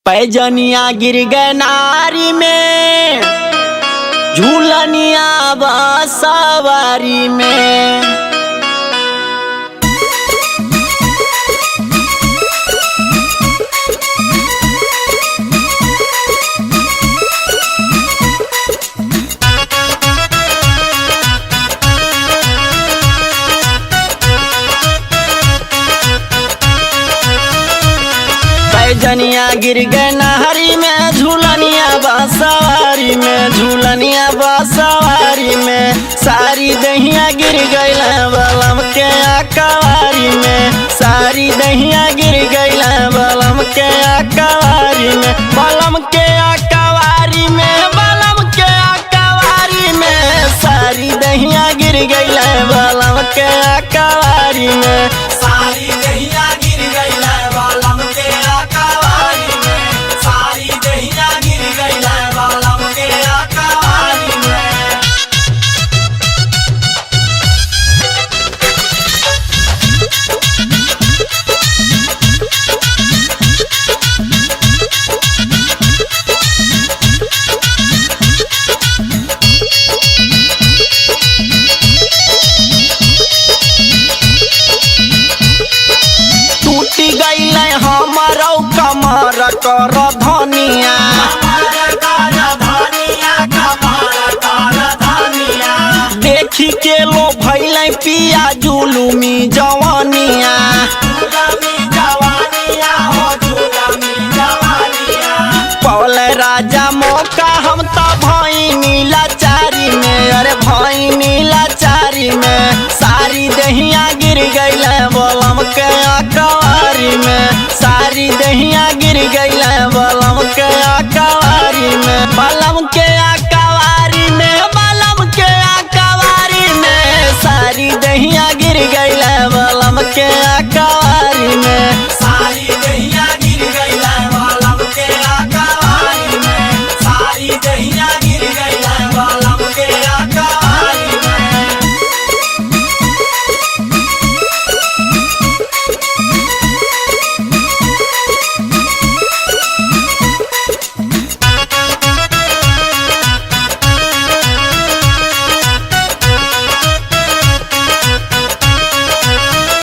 पैजनिया गिर गए नारी में, झूलनिया बसवारी में। पैजनिया गिर गए नहरी में, झूलनिया बसवारी में, झूलनिया बसवारी में। सारी दहिया गिर गई बलम के अकवारी में, सारी दहिया गिर गई बलम के अकवारी में, बलम के अकवारी में, बलम के अकवारी में। सारी दहिया गिर गई बलम के अकवारी में, सारी दहिया गिर गई बलम के अकवारी में, सारी दहिया गिर गई बलम के अकवारी में। टूटी गई हमारो कमर कर धनिया, देखी के लो भैल पिया जुलुमी जवानिया। पौल राजा मौका हम तो भईनी लाचारी में, अरे भईनी लाचारी में। सारी दहिया गिर गई बलम के अकवारी में, सारी दहिया गिर गई